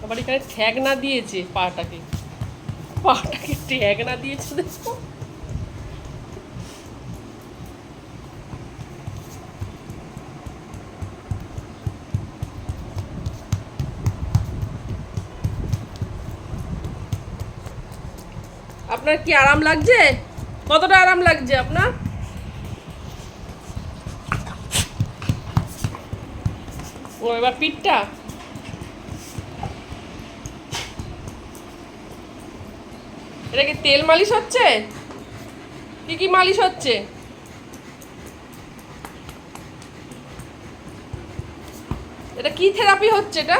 আবার এখানে ঠ্যাগ না দিয়েছে পাটাকে ঠ্যাগ না দিয়েছে দেখো। আপনার কি আরাম লাগছে? কতটা আরাম লাগছে আপনার? ও এবার পিঠটা, এটা কি তেল মালিশ হচ্ছে? কি কি মালিশ হচ্ছে? এটা কি থেরাপি হচ্ছে এটা?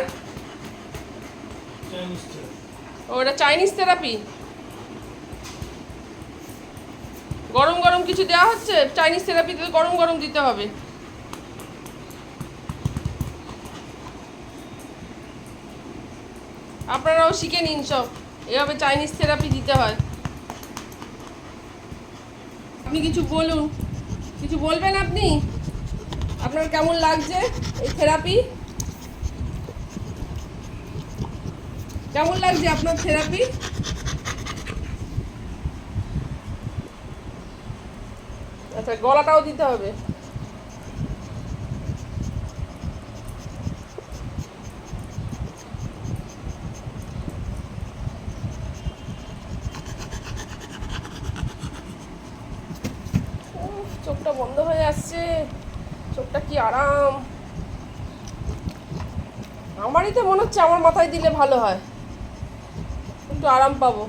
ও এটা চাইনিজ থেরাপি। গরম গরম কিছু দেওয়া হচ্ছে? চাইনিজ থেরাপিতে গরম গরম দিতে হবে। আপনারাও শিখে নিন সব, এভাবে চাইনিজ থেরাপি দিতে হয়। আপনি কিছু বলুন, কিছু বলবেন আপনি? আপনার কেমন লাগছে এই থেরাপি? কেমন লাগছে আপনার থেরাপি? আচ্ছা, গলাটাও দিতে হবে। চোখটা বন্ধ হয়ে আসছে, চোখটা কি আরাম। আমারই তো মনে হচ্ছে আমার মাথায় দিলে ভালো হয়, একটু আরাম পাবো।